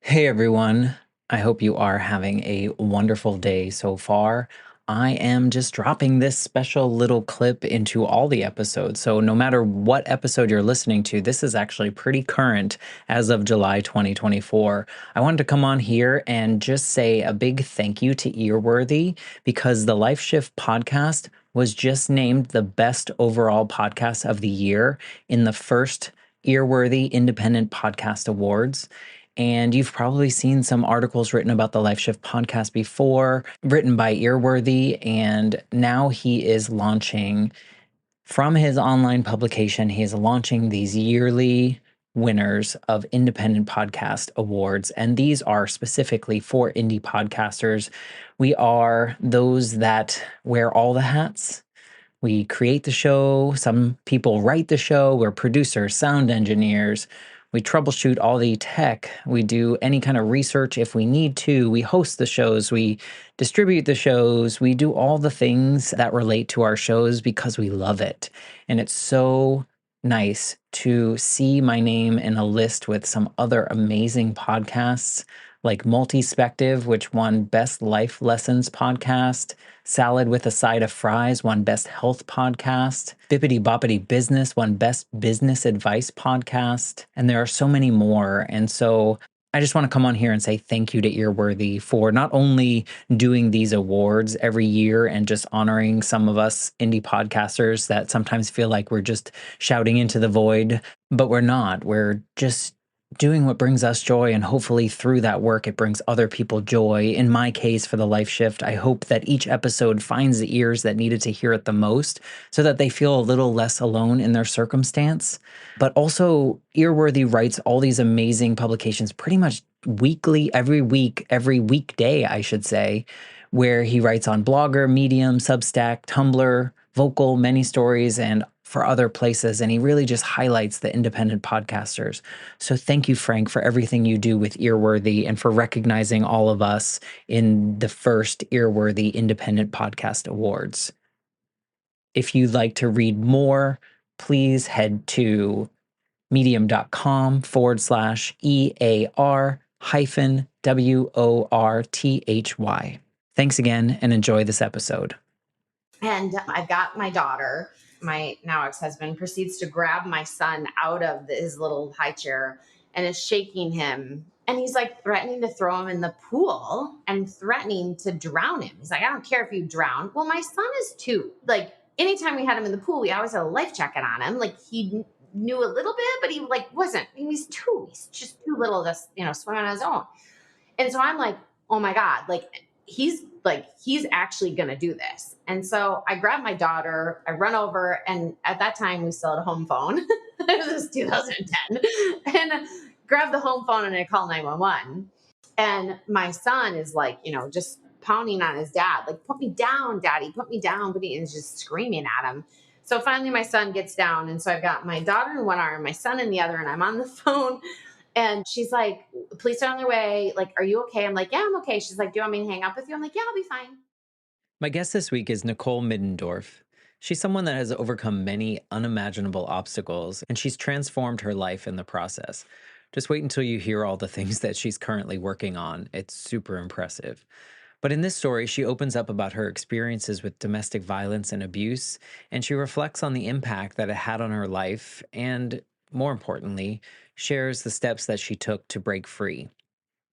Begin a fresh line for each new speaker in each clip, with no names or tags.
Hey everyone, I hope you are having a wonderful day so far. I am just dropping this special little clip into all the episodes. So, no matter what episode you're listening to, this is actually pretty current as of July 2024. I wanted to come on here and just say a big thank you to Earworthy because the Life Shift podcast was just named the best overall podcast of the year in the first Earworthy Independent Podcast Awards. And you've probably seen some articles written about the Life Shift podcast before, written by Earworthy. And now he is launching from his online publication, he is launching these yearly winners of independent podcast awards. And these are specifically for indie podcasters. We are those that wear all the hats. We create the show. Some people write the show. We're producers, sound engineers. We troubleshoot all the tech. We do any kind of research if we need to. We host the shows. We distribute the shows. We do all the things that relate to our shows because we love it. And it's so nice to see my name in a list with some other amazing podcasts like Multispective, which won Best Life Lessons Podcast. Salad with a Side of Fries won Best Health Podcast. Bippity Boppity Business won Best Business Advice Podcast. And there are so many more. And so I just want to come on here and say thank you to Earworthy for not only doing these awards every year and just honoring some of us indie podcasters that sometimes feel like we're just shouting into the void, but we're not. We're just doing what brings us joy, and hopefully through that work it brings other people joy. In my case, for the Life Shift, I hope that each episode finds the ears that needed to hear it the most so that they feel a little less alone in their circumstance. But also, Earworthy writes all these amazing publications pretty much weekly, every week, every weekday, I should say, where he writes on Blogger, Medium, Substack, Tumblr, Vocal, Many Stories, and for other places. And he really just highlights the independent podcasters. So thank you, Frank, for everything you do with Earworthy and for recognizing all of us in the first Earworthy Independent Podcast Awards. If you'd like to read more, please head to medium.com/EAR hyphen WORTHY. Thanks again and enjoy this episode.
And I've got my daughter. My now ex-husband proceeds to grab my son out of his little high chair and is shaking him. And he's like threatening to throw him in the pool and threatening to drown him. He's like, I don't care if you drown. Well, my son is 2. Like anytime we had him in the pool, we always had a life jacket on him. Like he knew a little bit, but he wasn't. He's 2. He's just too little to, swim on his own. And so I'm like, oh my God, he's actually going to do this. And so I grabbed my daughter, I run over, and at that time we still had a home phone. This was 2010. And grabbed the home phone and I called 911. And my son is just pounding on his dad, like, put me down, daddy, put me down. But he is just screaming at him. So finally my son gets down. And so I've got my daughter in one arm, my son in the other, and I'm on the phone. And she's like, police are on their way. Like, are you okay? I'm like, yeah, I'm okay. She's like, do you want me to hang up with you? I'm like, yeah, I'll be fine.
My guest this week is Nicole Middendorf. She's someone that has overcome many unimaginable obstacles, and she's transformed her life in the process. Just wait until you hear all the things that she's currently working on. It's super impressive. But in this story, she opens up about her experiences with domestic violence and abuse, and she reflects on the impact that it had on her life, and more importantly, shares the steps that she took to break free.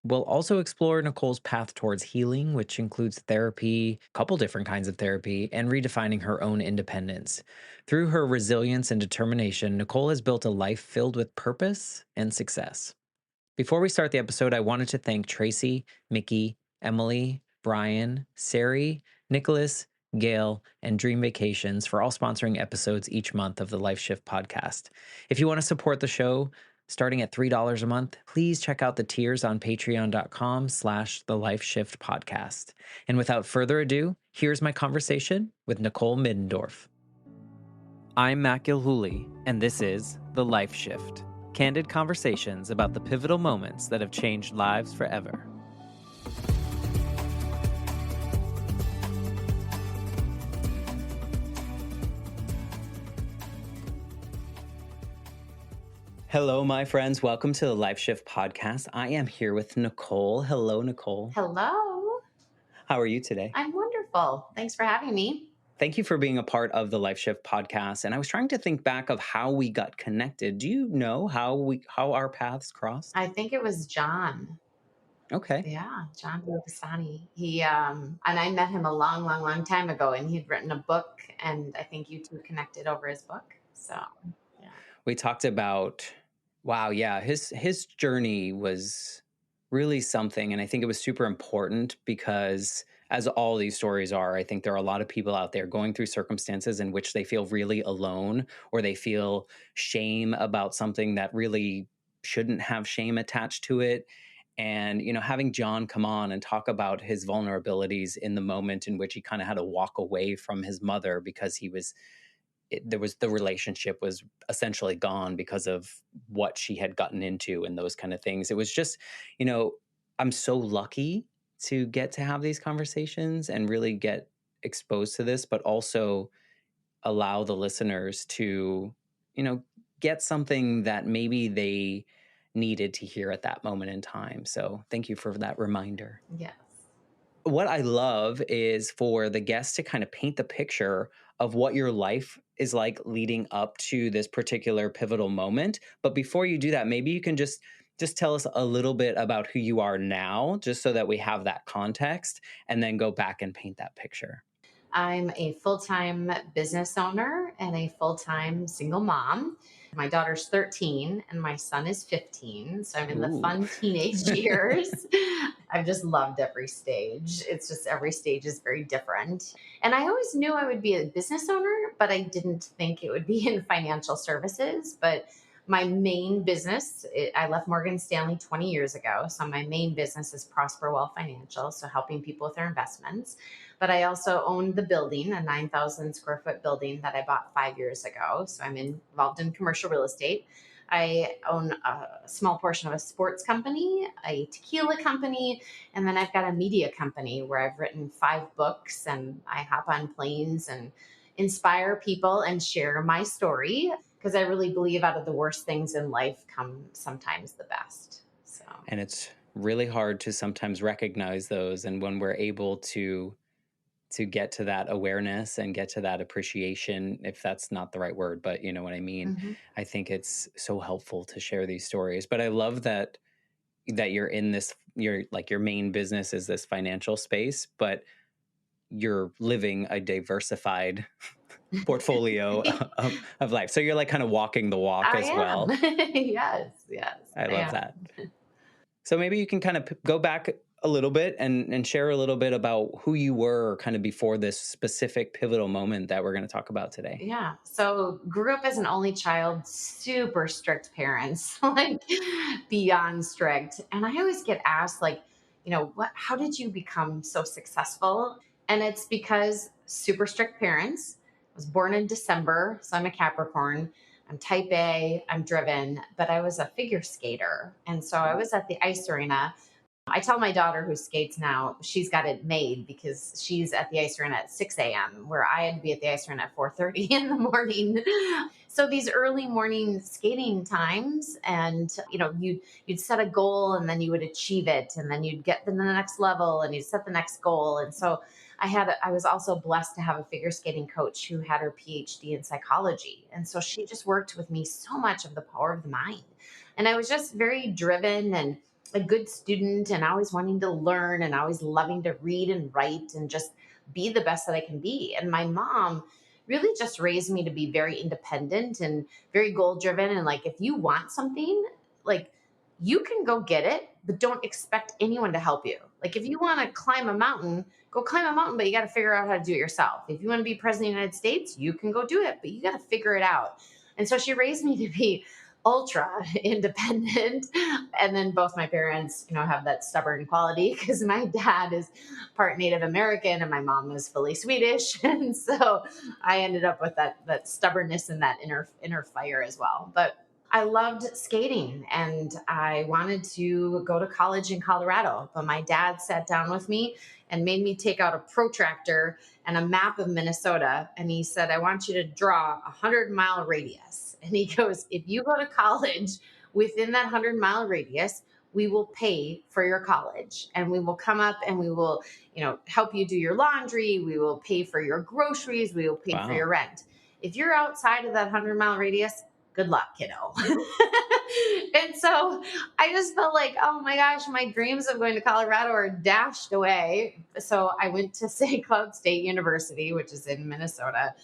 We'll also explore Nicole's path towards healing, which includes therapy, a couple different kinds of therapy, and redefining her own independence. Through her resilience and determination, Nicole has built a life filled with purpose and success. Before we start the episode, I wanted to thank Tracy, Mickey, Emily, Brian, Sari, Nicholas, Gail, and Dream Vacations for all sponsoring episodes each month of the Life Shift podcast. If you want to support the show, starting at $3 a month, please check out the tiers on patreon.com/the Life Shift podcast. And without further ado, here's my conversation with Nicole Middendorf. I'm Matt Gilhooly, and this is The Life Shift, candid conversations about the pivotal moments that have changed lives forever. Hello, my friends. Welcome to the Life Shift podcast. I am here with Nicole. Hello, Nicole.
Hello.
How are you today?
I'm wonderful. Thanks for having me.
Thank you for being a part of the Life Shift podcast. And I was trying to think back of how we got connected. Do you know how our paths crossed?
I think it was John.
Okay.
Yeah, John Pakistani. And I met him a long, long, long time ago, and he'd written a book, and I think you two connected over his book. So, yeah.
We talked about wow, yeah, his journey was really something, and I think it was super important because as all these stories are, I think there are a lot of people out there going through circumstances in which they feel really alone or they feel shame about something that really shouldn't have shame attached to it. And having John come on and talk about his vulnerabilities in the moment in which he kind of had to walk away from his mother because there was the relationship was essentially gone because of what she had gotten into and those kind of things. It was just, you know, I'm so lucky to get to have these conversations and really get exposed to this, but also allow the listeners to, you know, get something that maybe they needed to hear at that moment in time. So thank you for that reminder.
Yes.
What I love is for the guests to kind of paint the picture of what your life is like leading up to this particular pivotal moment. But before you do that, maybe you can just tell us a little bit about who you are now, just so that we have that context, and then go back and paint that picture.
I'm a full time business owner and a full time single mom. My daughter's 13 and my son is 15. So I'm in the
Ooh.
fun teenage years. I've just loved every stage. It's just every stage is very different. And I always knew I would be a business owner, but I didn't think it would be in financial services. But my main business, I left Morgan Stanley 20 years ago. So my main business is Prosper Wealth Financial, so helping people with their investments. But I also own the building, a 9,000 square foot building that I bought 5 years ago. So I'm involved in commercial real estate. I own a small portion of a sports company, a tequila company, and then I've got a media company where I've written 5 books and I hop on planes and inspire people and share my story because I really believe out of the worst things in life come sometimes the best. So,
And it's really hard to sometimes recognize those. And when we're able to get to that awareness and get to that appreciation, if that's not the right word, but you know what I mean.
mhm.
I think it's so helpful to share these stories. But I love that you're in this, you're like, your main business is this financial space, but you're living a diversified portfolio of life. So you're like kind of walking the walk
I
as
am.
well.
Yes, yes,
I
I
love
am.
that. So maybe you can kind of go back a little bit and share a little bit about who you were kind of before this specific pivotal moment that we're going to talk about today.
Yeah. So grew up as an only child, super strict parents, like beyond strict. And I always get asked, like, how did you become so successful? And it's because super strict parents. I was born in December, so I'm a Capricorn. I'm type A, I'm driven, but I was a figure skater. And so I was at the ice arena. I tell my daughter who skates now, she's got it made because she's at the ice arena at 6 a.m., where I had to be at the ice arena at 4:30 in the morning. So these early morning skating times, and you'd set a goal and then you would achieve it, and then you'd get to the next level and you'd set the next goal. And so I was also blessed to have a figure skating coach who had her PhD in psychology. And so she just worked with me so much of the power of the mind. And I was just very driven and a good student and always wanting to learn and always loving to read and write and just be the best that I can be. And my mom really just raised me to be very independent and very goal driven. And like, if you want something, like, you can go get it, but don't expect anyone to help you. Like, if you want to climb a mountain, go climb a mountain, but you got to figure out how to do it yourself. If you want to be president of the United States, you can go do it, but you got to figure it out. And so she raised me to be ultra independent. And then both my parents, have that stubborn quality because my dad is part Native American and my mom is fully Swedish. And so I ended up with that stubbornness and that inner fire as well. But I loved skating and I wanted to go to college in Colorado. But my dad sat down with me and made me take out a protractor and a map of Minnesota. And he said, I want you to draw a 100-mile radius. And he goes, if you go to college within that 100-mile radius, we will pay for your college and we will come up and we will, help you do your laundry. We will pay for your groceries. We will pay for your
Wow.
rent. If you're outside of that 100-mile radius, good luck, kiddo. And so I just felt like, oh my gosh, my dreams of going to Colorado are dashed away. So I went to St. Cloud State University, which is in Minnesota,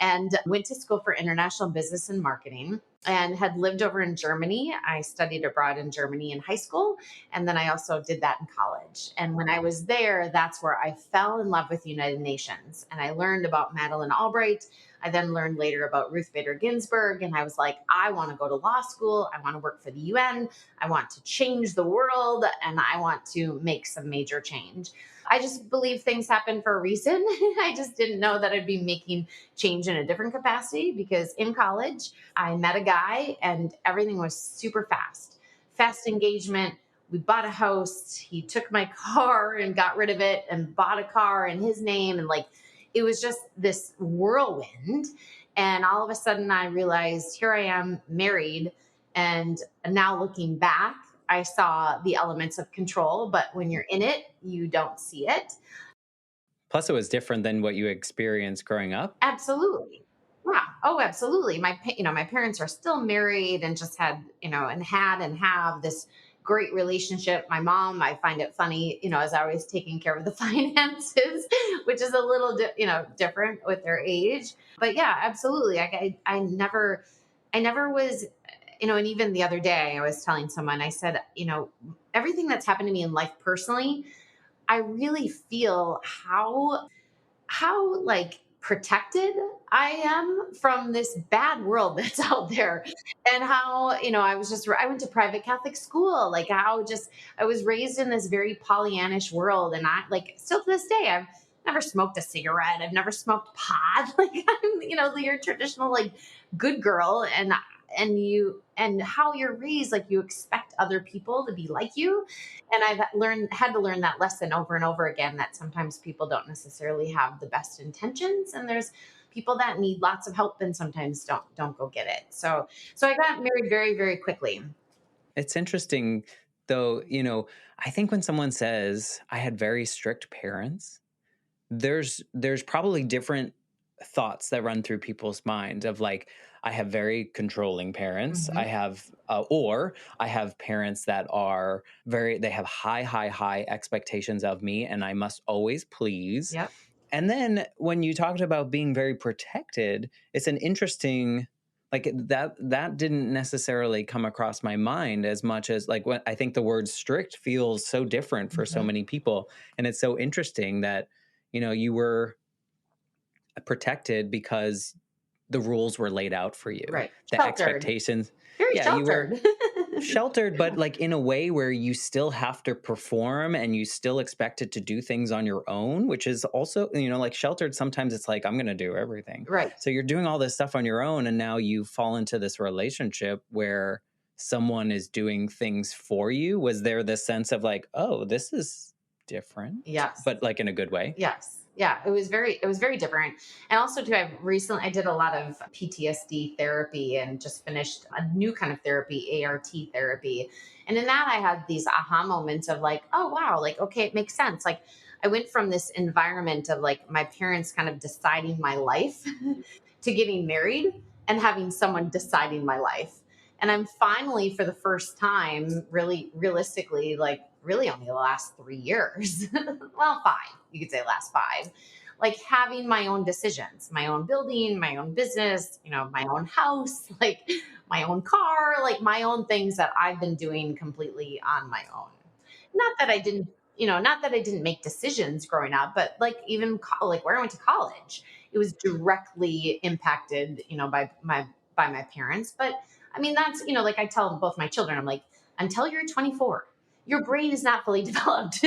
and went to school for international business and marketing and had lived over in Germany. I studied abroad in Germany in high school. And then I also did that in college. And when I was there, that's where I fell in love with the United Nations. And I learned about Madeleine Albright. I then learned later about Ruth Bader Ginsburg. And I was like, I want to go to law school. I want to work for the UN. I want to change the world. And I want to make some major change. I just believe things happen for a reason. I just didn't know that I'd be making change in a different capacity because in college, I met a guy and everything was super fast. Fast engagement. We bought a house. He took my car and got rid of it and bought a car in his name. And like, it was just this whirlwind. And all of a sudden, I realized here I am married. And now looking back, I saw the elements of control, but when you're in it, you don't see it.
Plus, it was different than what you experienced growing up.
Absolutely. Yeah. Oh, absolutely. My parents are still married and just had, and had and have this great relationship. My mom, I find it funny, is always taking care of the finances, which is a little, different with their age. But yeah, absolutely. I never was, and even the other day I was telling someone, I said, everything that's happened to me in life personally, I really feel how like protected I am from this bad world that's out there. And how, I went to private Catholic school, like how just I was raised in this very Pollyannish world. And I like still to this day, I've never smoked a cigarette. I've never smoked pot. Like I'm, your traditional like good girl. And how you're raised, like you expect other people to be like you. And had to learn that lesson over and over again, that sometimes people don't necessarily have the best intentions, and there's people that need lots of help and sometimes don't go get it. So I got married very, very quickly.
It's interesting, though, I think when someone says, I had very strict parents, there's probably different thoughts that run through people's minds of like, I have very controlling parents. I
Hmm.
have or I have parents that are they have high expectations of me and I must always please.
Yep.
And then when you talked about being very protected, it's an interesting, like that didn't necessarily come across my mind as much as like when I think the word strict feels so different for so
Hmm.
many people. And it's so interesting that, you were protected because the rules were laid out for you.
Right.
The
Sheltered.
expectations.
Very
Yeah, you were
sheltered.
sheltered, but like in a way where you still have to perform and you still expected to do things on your own, which is also, like sheltered. Sometimes it's like, I'm going to do everything.
Right.
So you're doing all this stuff on your own. And now you fall into this relationship where someone is doing things for you. Was there this sense of like, oh, this is different,
Yes.
but like in a good way?
Yes. Yeah, it was very different. And also too, I did a lot of PTSD therapy and just finished a new kind of therapy, ART therapy. And in that I had these aha moments of like, oh wow, like okay, it makes sense. Like I went from this environment of like my parents kind of deciding my life to getting married and having someone deciding my life. And I'm finally, for the first time, really realistically, like really only the last 3 years, well, five, you could say last five, like having my own decisions, my own building, my own business, my own house, like my own car, like my own things that I've been doing completely on my own. Not that I didn't, not that I didn't make decisions growing up, but like even like where I went to college, it was directly impacted, by my parents. But I mean, that's, like I tell both my children, I'm like, until you're 24, your brain is not fully developed.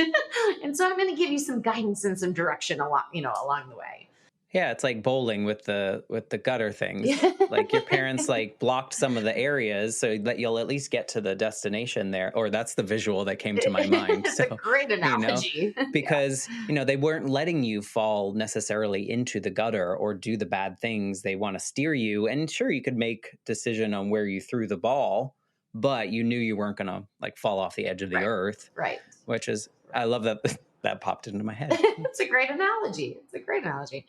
And so I'm going to give you some guidance and some direction along the way.
Yeah, it's like bowling with the gutter things.
Yeah.
Like your parents like blocked some of the areas so that you'll at least get to the destination there. Or that's the visual that came to my mind.
It's a
So,
great
you know,
analogy. Yeah.
because, they weren't letting you fall necessarily into the gutter or do the bad things. They want to steer you. And sure, you could make decision on where you threw the ball, but you knew you weren't gonna like fall off the edge of the
Right.
earth,
Right.
which is I love that that popped into my head.
It's a great analogy. It's a great analogy.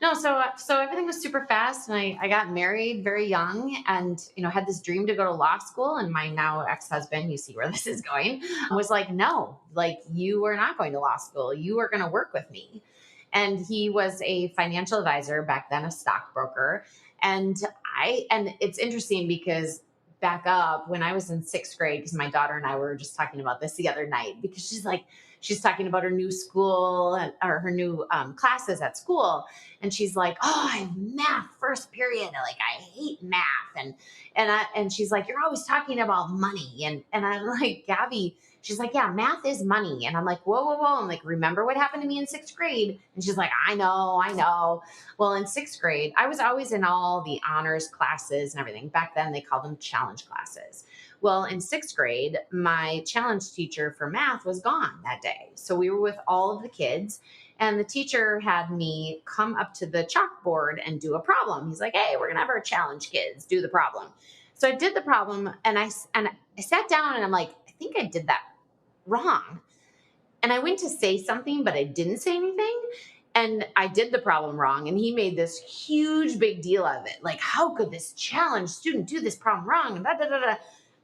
No, so everything was super fast, and I got married very young, and had this dream to go to law school. And my now ex-husband, you see where this is going, was like, no, like, you are not going to law school. You are going to work with me. And he was a financial advisor back then, a stockbroker. And it's interesting because back up when I was in sixth grade, because my daughter and I were just talking about this the other night, because she's talking about her new school or her new classes at school. And she's like, oh, I have math first period. Like, I hate math. And she's like, you're always talking about money. And I'm like, Gabby, she's like, yeah, math is money. And I'm like, whoa, whoa, whoa. I'm like, remember what happened to me in sixth grade? And she's like, I know, I know. Well, in sixth grade, I was always in all the honors classes and everything. Back then, they called them challenge classes. Well, in sixth grade, my challenge teacher for math was gone that day. So we were with all of the kids, and the teacher had me come up to the chalkboard and do a problem. He's like, hey, we're going to have our challenge kids do the problem. So I did the problem, and I sat down, and I'm like, I think I did that wrong. And I went to say something, but I didn't say anything. And I did the problem wrong. And he made this huge big deal of it. Like, how could this challenge student do this problem wrong? And da, da, da, da.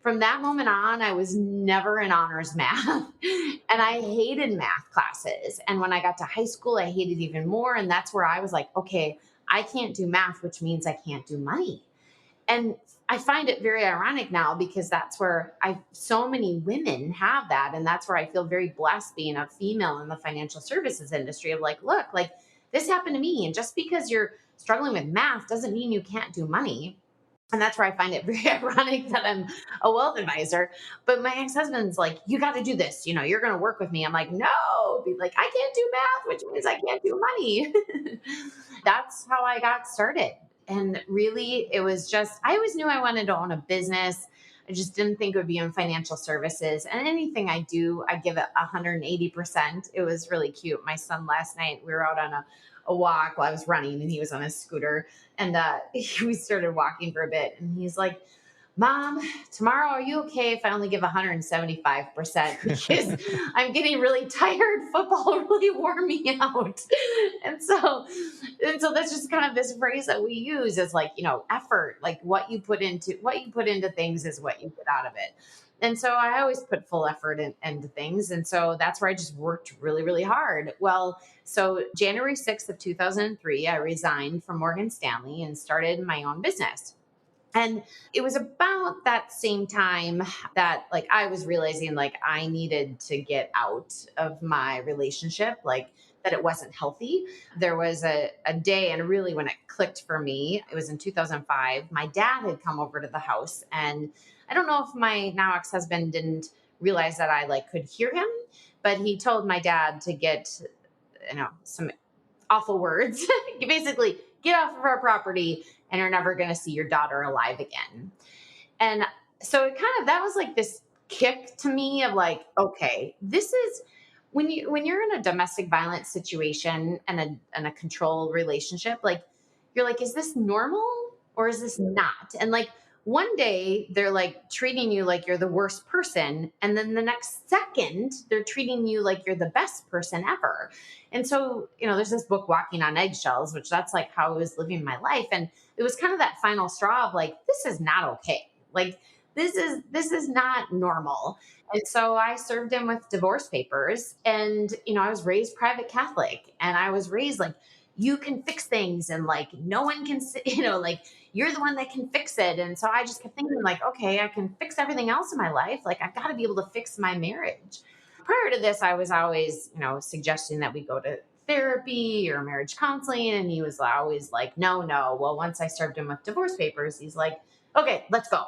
From that moment on, I was never in honors math. And I hated math classes. And when I got to high school, I hated even more. And that's where I was like, okay, I can't do math, which means I can't do money. And I find it very ironic now, because that's where so many women have that. And that's where I feel very blessed being a female in the financial services industry of like, look, like, this happened to me. And just because you're struggling with math doesn't mean you can't do money. And that's where I find it very ironic that I'm a wealth advisor. But my ex-husband's like, you got to do this. You're going to work with me. I'm like, no, be like, I can't do math, which means I can't do money. That's how I got started. And really, it was just, I always knew I wanted to own a business. I just didn't think it would be in financial services. And anything I do, I give it 180%. It was really cute. My son last night, we were out on a walk while I was running, and he was on his scooter. And we started walking for a bit. And he's like, Mom, tomorrow, are you okay if I only give 175%? Because I'm getting really tired. Football really wore me out. And so, that's just kind of this phrase that we use as like, effort, like what you put into things is what you get out of it. And so I always put full effort into things. And so that's where I just worked really, really hard. Well, so January 6th of 2003, I resigned from Morgan Stanley and started my own business. And it was about that same time that like I was realizing like I needed to get out of my relationship, like that it wasn't healthy. There was a day, and really when it clicked for me, it was in 2005. My dad had come over to the house, and I don't know if my now ex-husband didn't realize that I like could hear him, but he told my dad to get, some awful words. You basically get off of our property, and you're never going to see your daughter alive again. And so that was like this kick to me of like, okay, this is when you're in a domestic violence situation and a control relationship, like you're like, is this normal or is this not? And like one day they're like treating you like you're the worst person, and then the next second they're treating you like you're the best person ever. And so, there's this book, Walking on Eggshells, which that's like how I was living my life. And it was kind of that final straw of like, this is not okay. Like this is not normal. And so I served him with divorce papers. And, I was raised private Catholic, and I was raised like, you can fix things, and like no one can, like you're the one that can fix it. And so I just kept thinking like, okay, I can fix everything else in my life. Like I've got to be able to fix my marriage. Prior to this, I was always, suggesting that we go to therapy or marriage counseling. And he was always like, no, no. Well, once I served him with divorce papers, he's like, okay, let's go.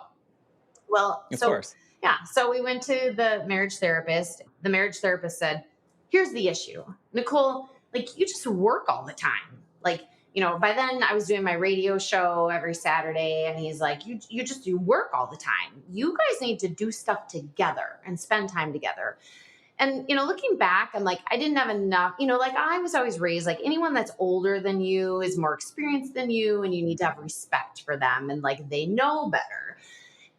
Well,
Of
so
course.
yeah, so we went to the marriage therapist. The marriage therapist said, here's the issue, Nicole, like you just work all the time. Like by then I was doing my radio show every Saturday, and he's like, you work all the time. You guys need to do stuff together and spend time together. And, looking back, I'm like, I didn't have enough, like I was always raised like anyone that's older than you is more experienced than you, and you need to have respect for them, and like they know better.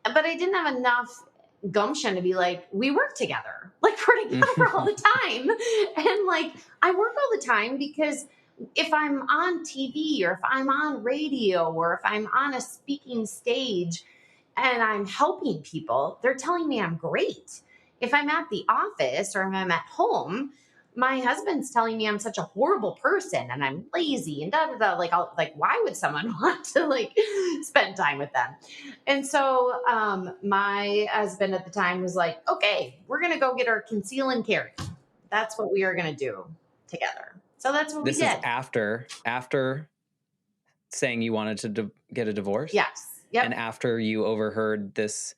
But I didn't have enough gumption to be like, we work together. Like we're together all the time. And like I work all the time because if I'm on TV or if I'm on radio or if I'm on a speaking stage and I'm helping people, they're telling me I'm great. If I'm at the office or if I'm at home, my husband's telling me I'm such a horrible person and I'm lazy and da da da. Why would someone want to like spend time with them? And so my husband at the time was like, okay, we're gonna go get our conceal and carry. That's what we are gonna do together. So that's what
This
we
is
did.
after saying you wanted to get a divorce?
Yes. Yep.
And after you overheard this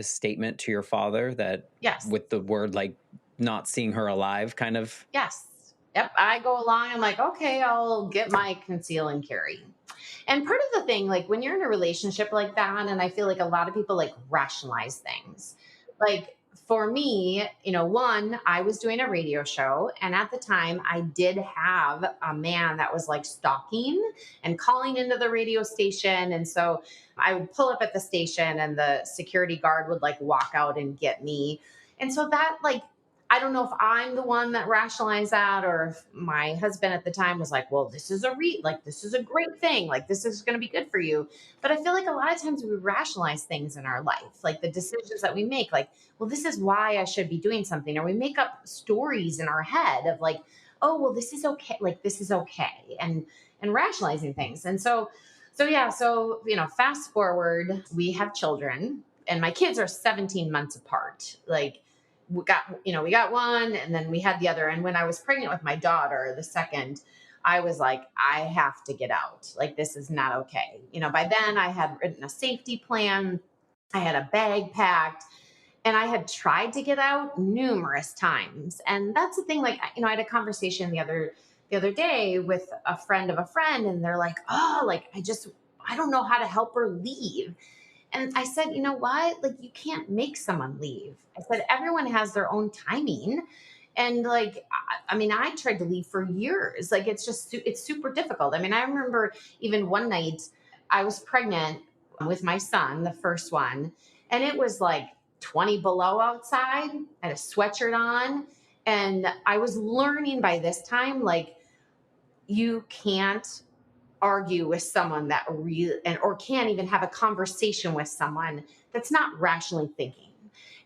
statement to your father that
Yes.
with the word like not seeing her alive kind of.
Yes. Yep. I go along. I'm like, okay, I'll get my conceal and carry. And part of the thing, like when you're in a relationship like that, and I feel like a lot of people like rationalize things. Like for me, one, I was doing a radio show, and at the time I did have a man that was like stalking and calling into the radio station. And so I would pull up at the station and the security guard would like walk out and get me. And so that like I don't know if I'm the one that rationalized that or if my husband at the time was like, well, this is this is a great thing. Like, this is going to be good for you. But I feel like a lot of times we rationalize things in our life, like the decisions that we make, like, well, this is why I should be doing something. Or we make up stories in our head of like, oh, well, this is okay. Like, this is okay. And rationalizing things. And yeah. So, fast forward, we have children and my kids are 17 months apart. Like, we got one and then we had the other. And when I was pregnant with my daughter, the second, I was like, I have to get out. Like, this is not okay. By then I had written a safety plan. I had a bag packed and I had tried to get out numerous times. And that's the thing. Like, I had a conversation the other day with a friend of a friend and they're like, oh, like, I don't know how to help her leave. And I said, you know what? Like, you can't make someone leave. I said, everyone has their own timing. And like, I mean, I tried to leave for years. Like, it's super difficult. I mean, I remember even one night I was pregnant with my son, the first one, and it was like 20 below outside. I had a sweatshirt on. And I was learning by this time, like, you can't argue with someone that really or can't even have a conversation with someone that's not rationally thinking.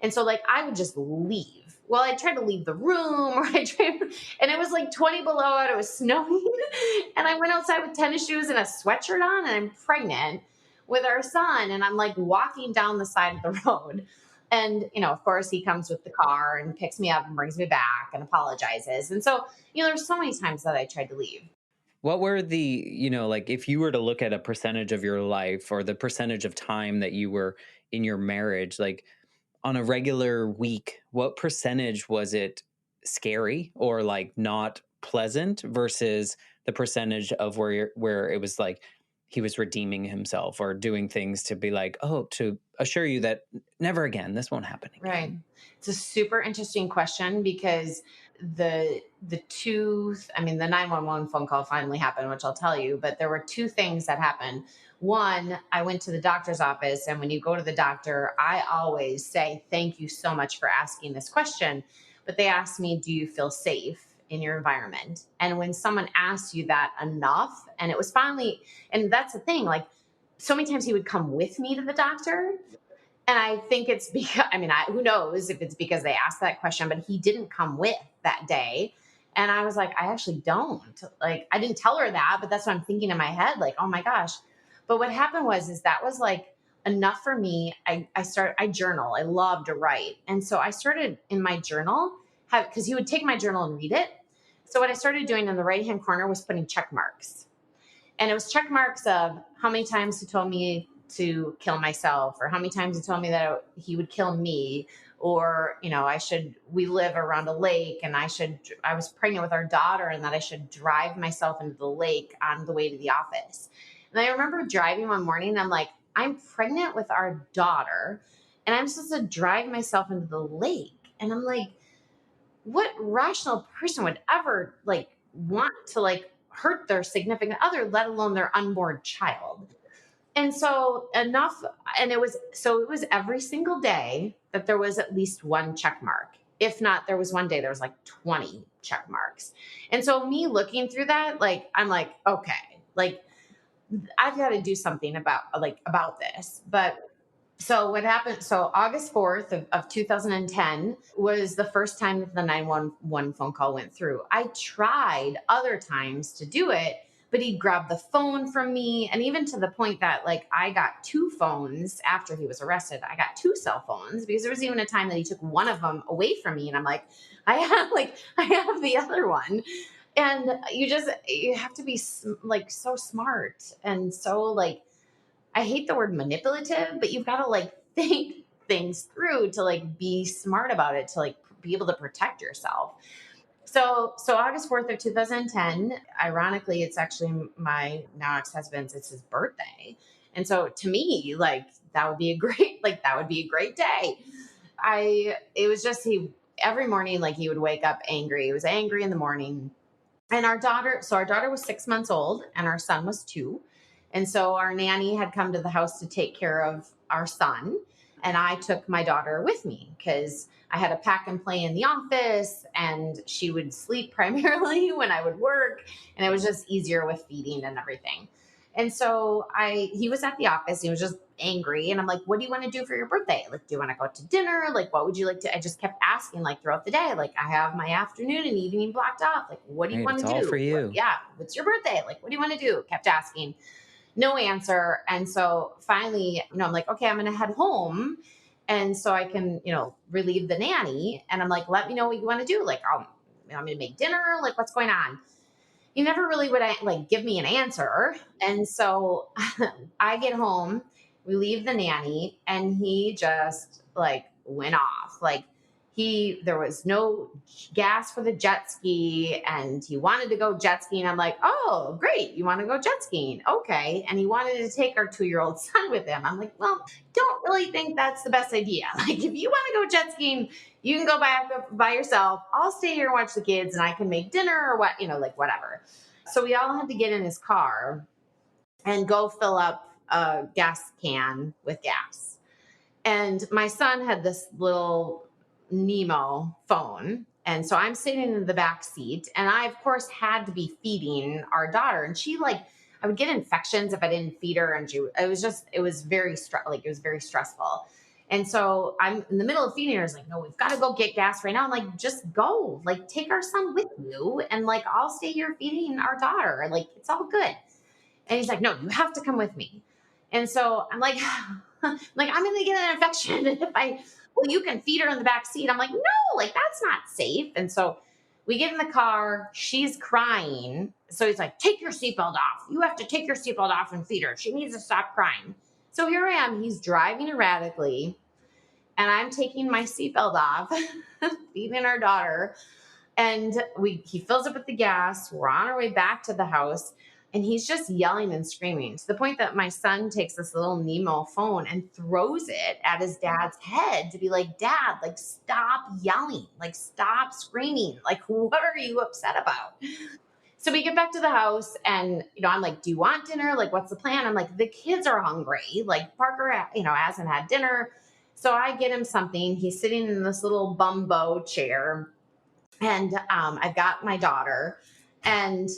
And so like I would just leave. Well, I tried to leave the room or and it was like 20 below out, it was snowing. And I went outside with tennis shoes and a sweatshirt on and I'm pregnant with our son and I'm like walking down the side of the road. And, of course he comes with the car and picks me up and brings me back and apologizes. And so, there's so many times that I tried to leave.
What were like if you were to look at a percentage of your life or the percentage of time that you were in your marriage, like on a regular week, what percentage was it scary or like not pleasant versus the percentage of where it was like he was redeeming himself or doing things to be like, oh, to assure you that never again, this won't happen again.
Right. It's a super interesting question because the 911 phone call finally happened, which I'll tell you, but there were two things that happened. One, I went to the doctor's office, and when you go to the doctor, I always say, thank you so much for asking this question. But they asked me, do you feel safe in your environment? And when someone asks you that enough, and it was finally, and that's the thing, like so many times he would come with me to the doctor. And I think it's because, who knows if it's because they asked that question, but he didn't come with that day. And I was like, I actually don't. Like, I didn't tell her that, but that's what I'm thinking in my head. Like, oh my gosh. But what happened is that was like enough for me. I journal. I love to write. And so I started in my journal, because he would take my journal and read it. So what I started doing in the right-hand corner was putting check marks. And it was check marks of how many times he told me to kill myself or how many times he told me that he would kill me or, we live around a lake and I was pregnant with our daughter and that I should drive myself into the lake on the way to the office. And I remember driving one morning and I'm like, I'm pregnant with our daughter and I'm supposed to drive myself into the lake. And I'm like, what rational person would ever like want to like hurt their significant other, let alone their unborn child? And so enough, and it was every single day that there was at least one check mark. If not, there was one day there was like 20 check marks. And so me looking through that, like I'm like, okay, like I've got to do something about this. But so what happened? So August 4th of 2010 was the first time that the 911 phone call went through. I tried other times to do it, but he grabbed the phone from me. And even to the point that like I got two phones after he was arrested. I got two cell phones because there was even a time that he took one of them away from me. And I'm like, I have the other one. And you have to be like so smart and so like, I hate the word manipulative, but you've got to like think things through to like be smart about it to like be able to protect yourself. So August 4th of 2010, ironically, it's actually my now ex-husband's, it's his birthday. And so to me, like that would be a great day. It was just, every morning, like he would wake up angry. He was angry in the morning. And our daughter was 6 months old and our son was 2. And so our nanny had come to the house to take care of our son. And I took my daughter with me because I had a pack and play in the office and she would sleep primarily when I would work. And it was just easier with feeding and everything. And so he was at the office. He was just angry. And I'm like, what do you want to do for your birthday? Like, do you want to go out to dinner? Like, what would you like to? I just kept asking like throughout the day. Like, I have my afternoon and evening blocked off. Like, what do you
Right.
want
It's
to
all for
do?
you.
Yeah. What's your birthday? Like, what do you want to do? Kept asking. No answer. And so finally, I'm like, okay, I'm going to head home. And so I can, relieve the nanny. And I'm like, let me know what you want to do. Like, I'm going to make dinner. Like, what's going on? He never really would like give me an answer. And so I get home, we leave the nanny, and he just like went off. Like there was no gas for the jet ski and he wanted to go jet skiing. I'm like, oh, great. You want to go jet skiing? Okay. And he wanted to take our 2-year-old son with him. I'm like, well, don't really think that's the best idea. Like if you want to go jet skiing, you can go back by yourself. I'll stay here and watch the kids and I can make dinner or what, like whatever. So we all had to get in his car and go fill up a gas can with gas. And my son had this little Nemo phone. And so I'm sitting in the back seat and I of course had to be feeding our daughter and I would get infections if I didn't feed her and it was very stressful. And so I'm in the middle of feeding her. It's like, no, we've got to go get gas right now. I'm like, just go, like, take our son with you. And like, I'll stay here feeding our daughter. Like, it's all good. And he's like, no, you have to come with me. And so I'm like, I'm going to get an infection well, you can feed her in the back seat. I'm like, no, like that's not safe. And so we get in the car, she's crying. So he's like, take your seatbelt off. You have to take your seatbelt off and feed her. She needs to stop crying. So here I am. He's driving erratically and I'm taking my seatbelt off, feeding our daughter. And he fills up with the gas. We're on our way back to the house. And he's just yelling and screaming to the point that my son takes this little Nemo phone and throws it at his dad's head to be like, Dad, like, stop yelling, like, stop screaming. Like, what are you upset about? So we get back to the house and, I'm like, do you want dinner? Like, what's the plan? I'm like, the kids are hungry. Like, Parker, hasn't had dinner. So I get him something. He's sitting in this little bumbo chair and I've got my daughter, and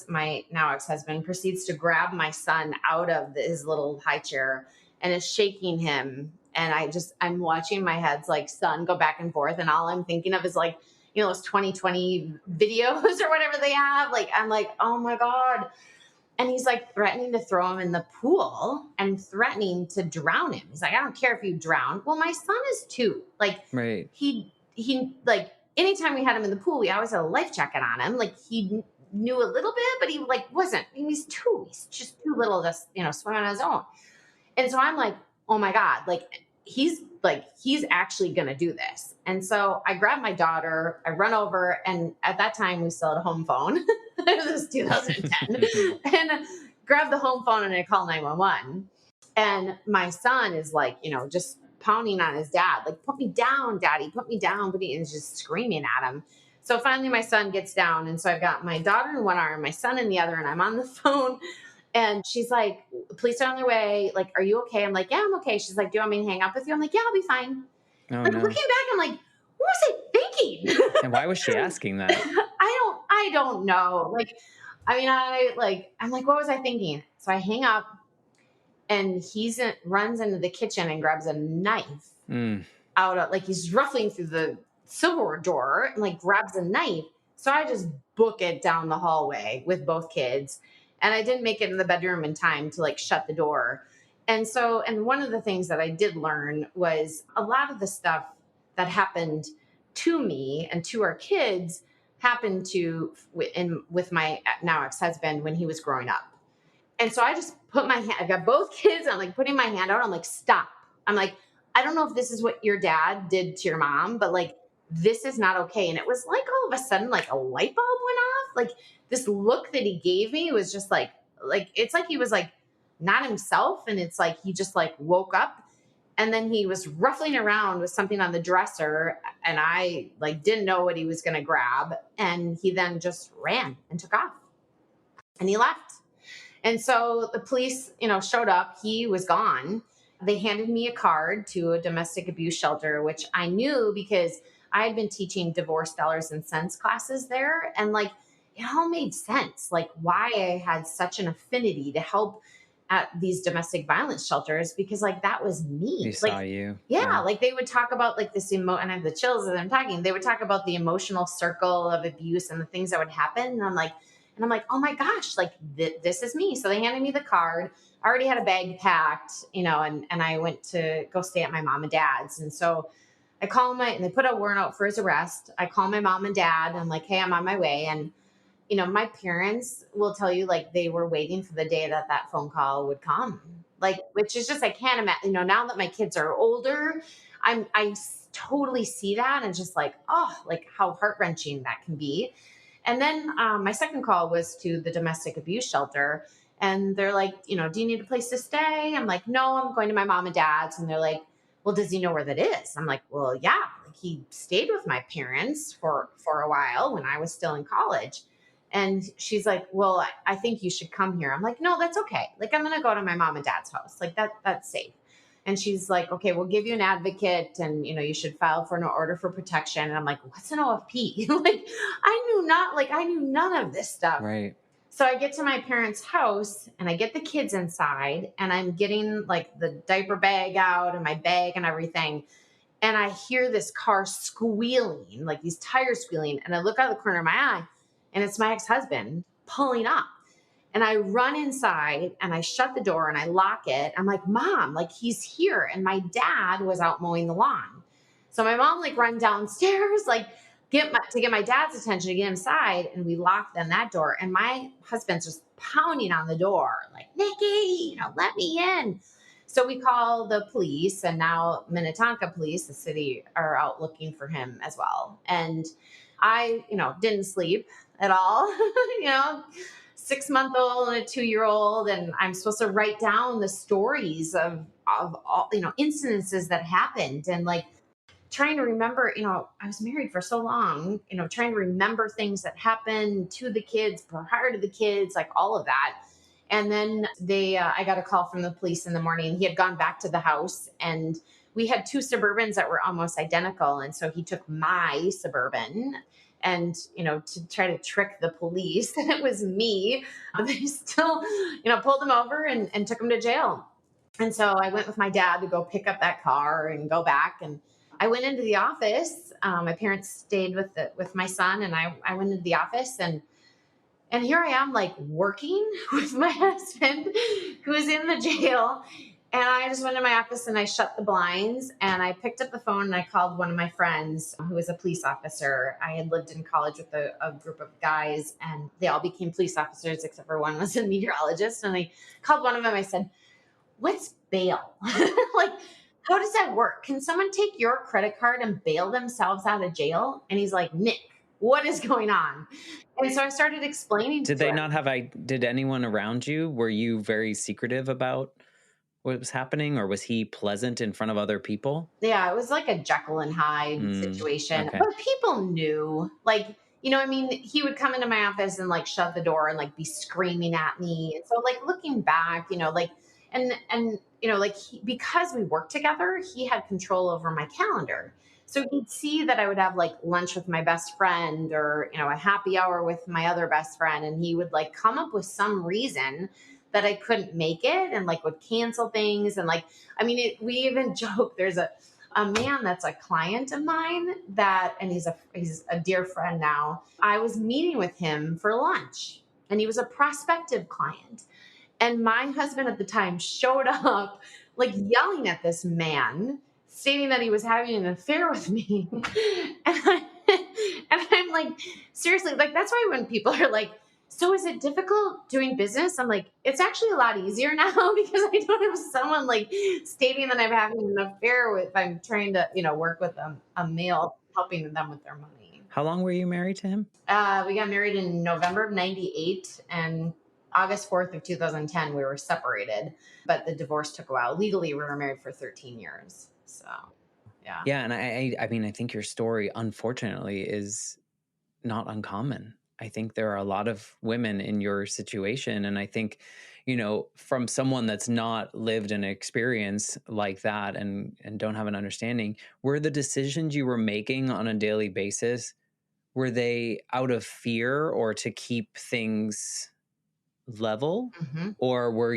my now ex-husband proceeds to grab my son out of his little high chair and is shaking him. And I'm watching my head's like son go back and forth, and all I'm thinking of is like, those 2020 videos or whatever they have. Like, I'm like, oh my God. And he's like threatening to throw him in the pool and threatening to drown him. He's like, I don't care if you drown. Well, my son is 2. Like
Right.
he like anytime we had him in the pool, we always had a life jacket on him. Like he knew a little bit, but he like wasn't. I mean, he's 2. He's just too little to swim on his own. And so I'm like, oh my God, like he's actually going to do this. And so I grab my daughter, I run over, and at that time we still had a home phone. This was 2010. And grab the home phone and I call 911. And my son is like, just pounding on his dad, like, put me down, daddy, put me down, and he's just screaming at him. So finally my son gets down. And so I've got my daughter in one arm, my son in the other, and I'm on the phone. And she's like, police are on their way. Like, are you okay? I'm like, yeah, I'm okay. She's like, do you want me to hang up with you? I'm like, yeah, I'll be fine.
Oh,
Like, looking
no.
back, I'm like, what was I thinking?
And why was she asking that?
I don't know. Like, I mean, I'm like, what was I thinking? So I hang up, and runs into the kitchen and grabs a knife
Mm.
out of, like, he's ruffling through the silverware drawer and like grabs a knife. So I just book it down the hallway with both kids. And I didn't make it in the bedroom in time to like shut the door. And one of the things that I did learn was a lot of the stuff that happened to me and to our kids happened with my now ex-husband when he was growing up. And so I just put my hand, I got both kids. I'm like putting my hand out. I'm like, stop. I'm like, I don't know if this is what your dad did to your mom, but like, this is not okay. And it was like all of a sudden, like a light bulb went off. Like this look that he gave me was just it's like he was like not himself. And it's like he just like woke up, and then he was ruffling around with something on the dresser. And I like didn't know what he was going to grab. And he then just ran and took off and he left. And so the police, showed up. He was gone. They handed me a card to a domestic abuse shelter, which I knew because I had been teaching divorce dollars and cents classes there. And like, it all made sense, like why I had such an affinity to help at these domestic violence shelters, because like that was
He
me.
saw
Like,
you.
yeah, like they would talk about like and I have the chills as I'm talking. They would talk about the emotional circle of abuse and the things that would happen. And I'm like, oh my gosh, like this is me. So they handed me the card. I already had a bag packed, and I went to go stay at my mom and dad's. And so I call and they put a warrant out for his arrest. I call my mom and dad. I'm like, hey, I'm on my way. And, my parents will tell you, like, they were waiting for the day that that phone call would come. Like, which is just, I can't imagine, now that my kids are older, totally see that. And just like, oh, like how heart wrenching that can be. And then my second call was to the domestic abuse shelter. And they're like, do you need a place to stay? I'm like, no, I'm going to my mom and dad's. And they're like, well, does he know where that is? I'm like, well, yeah. Like, he stayed with my parents for a while when I was still in college. And she's like, well, I think you should come here. I'm like, no, that's okay. Like, I'm going to go to my mom and dad's house. Like that's safe. And she's like, okay, we'll give you an advocate, and you should file for an order for protection. And I'm like, what's an OFP? Like, I knew none of this stuff.
Right.
So I get to my parents' house and I get the kids inside, and I'm getting like the diaper bag out and my bag and everything. And I hear this car squealing, like these tires squealing. And I look out of the corner of my eye, and it's my ex-husband pulling up. And I run inside and I shut the door and I lock it. I'm like, Mom, like he's here. And my dad was out mowing the lawn. So my mom like run downstairs, like to get my dad's attention to get inside. And we locked on that door. And my husband's just pounding on the door, like, Nikki, let me in. So we call the police, and now Minnetonka police, the city, are out looking for him as well. And I, didn't sleep at all, 6-month-old and a 2-year-old. And I'm supposed to write down the stories of all, incidences that happened. And like trying to remember, I was married for so long, trying to remember things that happened to the kids, prior to the kids, like all of that. And then I got a call from the police in the morning. He had gone back to the house, and we had 2 Suburbans that were almost identical. And so he took my Suburban and, to try to trick the police that it was me. They still, pulled him over and took him to jail. And so I went with my dad to go pick up that car and go back. And I went into the office. My parents stayed with my son, and I went into the office, and here I am, like, working with my husband who is in the jail. And I just went to my office and I shut the blinds, and I picked up the phone and I called one of my friends who was a police officer. I had lived in college with a group of guys, and they all became police officers except for one was a meteorologist. And I called one of them. I said, what's bail? Like, how does that work? Can someone take your credit card and bail themselves out of jail? And he's like, Nick, what is going on? And so I started explaining
Did
to
they not
him.
have I did anyone around you, were you very secretive about what was happening, or was he pleasant in front of other people?
Yeah, it was like a Jekyll and Hyde
Mm,
situation,
okay.
but people knew. Like, I mean, he would come into my office and like shut the door and like be screaming at me. And so, like, looking back, like, and like because we worked together, he had control over my calendar. So he'd see that I would have like lunch with my best friend or a happy hour with my other best friend, and he would like come up with some reason that I couldn't make it and like would cancel things and like I mean, we even joke. There's a man that's a client of mine and he's a dear friend now. I was meeting with him for lunch, and he was a prospective client. And my husband at the time showed up, like yelling at this man, stating that he was having an affair with me. And I'm like, seriously, like that's why when people are like, so is it difficult doing business? I'm like, it's actually a lot easier now because I don't have someone like stating that I'm having an affair with. I'm trying to, work with a male, helping them with their money.
How long were you married to him?
We got married in November of '98, and August 4th of 2010 we were separated. But the divorce took a while. Legally, we were married for 13 years. So, yeah.
Yeah, and I mean, I think your story, unfortunately, is not uncommon. I think there are a lot of women in your situation, and I think, from someone that's not lived an experience like that and don't have an understanding, were the decisions you were making on a daily basis, were they out of fear or to keep things level,
Hmm.
or were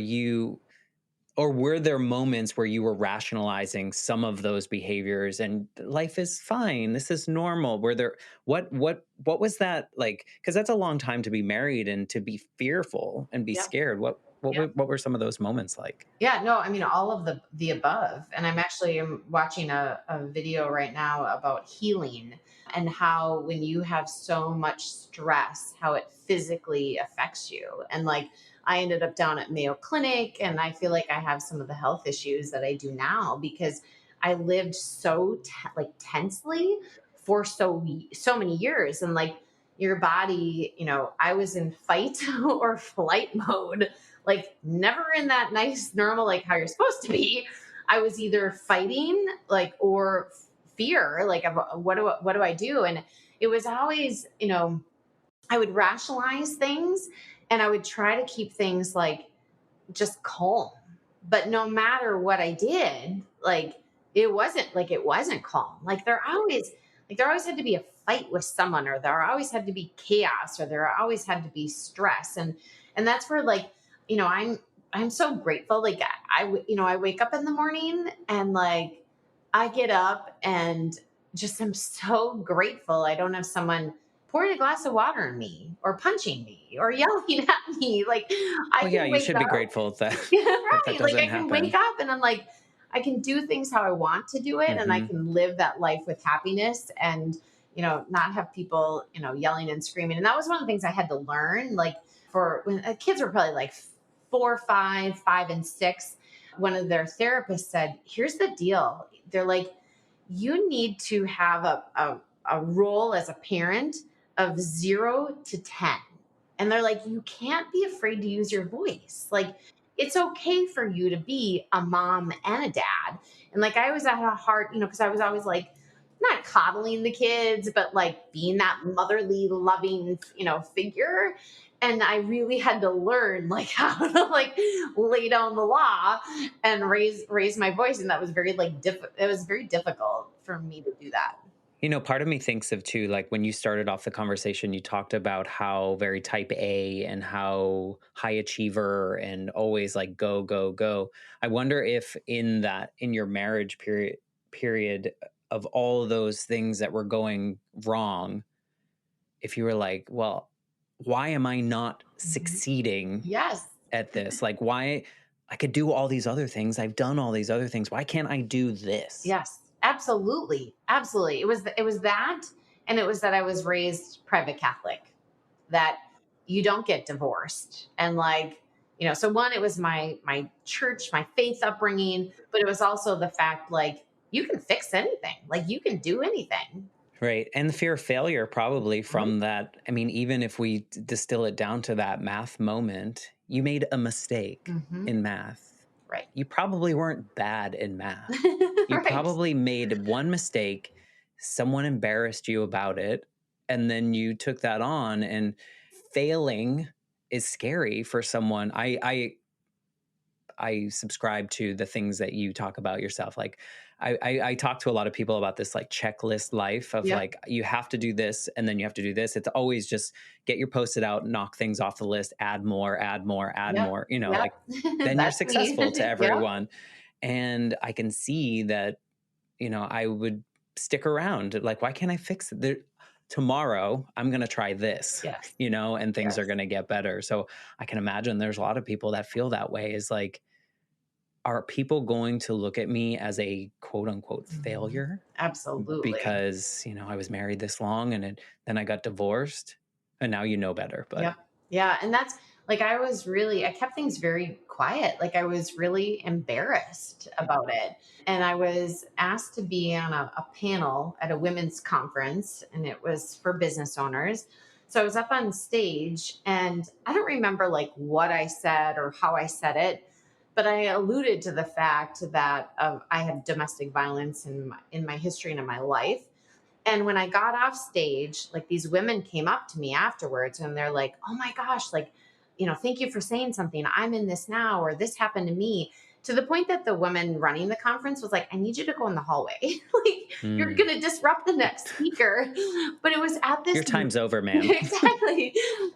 there moments where you were rationalizing some of those behaviors and life is fine, this is normal? Were there what was that like? Because that's a long time to be married and to be fearful and be
Yep.
scared. What were some of those moments like?
Yeah, no, I mean all of the above. And I'm watching a video right now about healing and how when you have so much stress, how it physically affects you. And like I ended up down at Mayo Clinic, and I feel like I have some of the health issues that I do now because I lived so like tensely for so many years. And like your body, I was in fight or flight mode, like never in that nice normal like how you're supposed to be. I was either fighting like or fear like what do I do. And it was always, I would rationalize things, and I would try to keep things like just calm. But no matter what I did, like it wasn't calm. Like there always had to be a fight with someone, or there always had to be chaos, or there always had to be stress. And that's where like, I'm so grateful. Like I wake up in the morning and like I get up and just am so grateful I don't have someone pouring a glass of water on me or punching me or yelling at me. Like I
Well, yeah,
can
you
wake
should be
up.
grateful that
Yeah,
that
right. Like
doesn't
I can wake
happen.
up and I'm like, I can do things how I want to do it, and I
Hmm.
can live that life with happiness and, not have people, yelling and screaming. And that was one of the things I had to learn. Like for when kids were probably like 4, 5, 5, and 6, one of their therapists said, here's the deal. They're like, you need to have a role as a parent of 0 to 10. And they're like, you can't be afraid to use your voice. Like, it's okay for you to be a mom and a dad. And like, I always had a heart, because I was always like, not coddling the kids, but like being that motherly, loving, figure. And I really had to learn like how to like lay down the law and raise my voice. And that was very like it was very difficult for me to do that.
Part of me thinks of too, like when you started off the conversation, you talked about how very type A and how high achiever and always like go, go, go. I wonder if in your marriage period of all those things that were going wrong, if you were like, well, why am I not
Mhm.
succeeding
Yes.
at this? Like, why I could do all these other things. I've done all these other things. Why can't I do this?
Yes, absolutely. Absolutely. It was that, and it was that I was raised private Catholic, that you don't get divorced. And like, So one, it was my church, my faith upbringing, but it was also the fact, like, you can fix anything, like you can do anything.
Right. And the fear of failure, probably
Mhm.
from that. I mean, even if we distill it down to that math moment, you made a mistake
Mhm.
in math.
Right.
You probably weren't bad in math. You
Right.
probably made one mistake, someone embarrassed you about it, and then you took that on. And failing is scary for someone. I subscribe to the things that you talk about yourself. Like I talk to a lot of people about this like checklist life of
Yep.
like you have to do this and then you have to do this. It's always just get your post-it out, knock things off the list, add more, add more, add
Yep.
more,
Yep.
like then you're
That's me.
successful to
Yep.
everyone. And I can see that, I would stick around. Like, why can't I fix it? Tomorrow I'm going to try this,
Yes.
and things are
Yes.
going to get better. So I can imagine there's a lot of people that feel that way is like, are people going to look at me as a quote unquote
Mhm.
failure
Absolutely.
because, I was married this long and then I got divorced and now you know better. But
Yep. Yeah. And that's like, I kept things very quiet. Like, I was really embarrassed about it. And I was asked to be on a panel at a women's conference, and it was for business owners. So I was up on stage, and I don't remember like what I said or how I said it, but I alluded to the fact that I had domestic violence in my history and in my life. And when I got off stage, like, these women came up to me afterwards and they're like, "Oh my gosh, like, thank you for saying something. I'm in this now, or this happened to me." To the point that the woman running the conference was like, "I need you to go in the hallway. Like, you're
mm,
going to disrupt the next speaker." But it was at
your
this,
time's over, man.
exactly.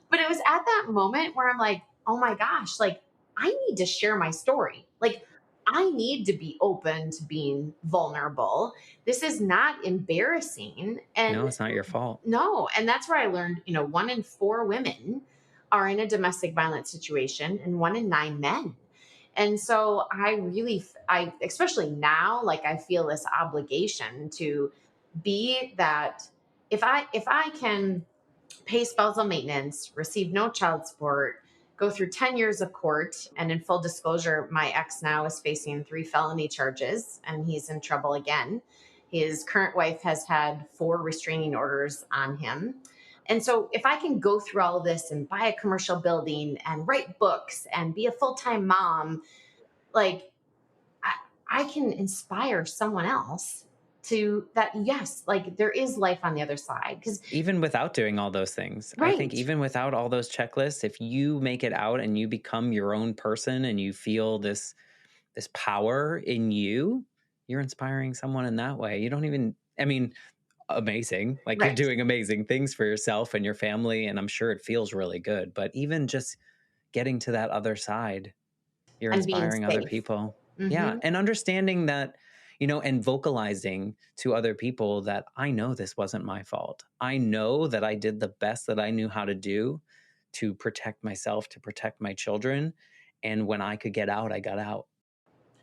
But it was at that moment where I'm like, "Oh my gosh, like, I need to share my story. Like, I need to be open to being vulnerable. This is not embarrassing." And
No, it's not your fault.
no, and that's where I learned, one in four women are in a domestic violence situation, and one in nine men. And so especially now, like, I feel this obligation to be that, if I can pay spousal maintenance, receive no child support, go through 10 years of court. And in full disclosure, my ex now is facing 3 felony charges and he's in trouble again. His current wife has had 4 restraining orders on him. And so, if I can go through all of this and buy a commercial building and write books and be a full time mom, like, I, I can inspire someone else to that, yes, like, there is life on the other side. Because,
Even without doing all those things, I think
right,
even without all those checklists, if you make it out and you become your own person and you feel this power in you, you're inspiring someone in that way. You don't even, I mean, amazing. Like you're
right.
doing amazing things for yourself and your family. And I'm sure it feels really good. But even just getting to that other side, you're
And being
inspiring other
safe.
people. Yeah.
Mhm.
And understanding that, and vocalizing to other people that I know this wasn't my fault. I know that I did the best that I knew how to do to protect myself, to protect my children. And when I could get out, I got out.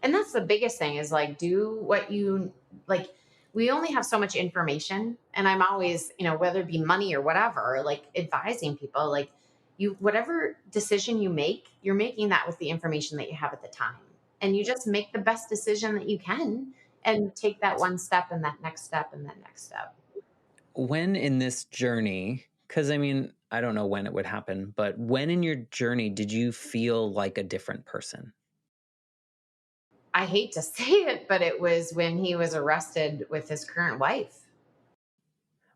And that's the biggest thing, is like, do what you like. We only have so much information, and I'm always, whether it be money or whatever, like, advising people, like, you whatever decision you make, you're making that with the information that you have at the time. And you just make the best decision that you can and take that one step and that next step and that next step.
When in this journey, because I mean, I don't know when it would happen, but when in your journey did you feel like a different person?
I hate to say it, but it was when he was arrested with his current wife.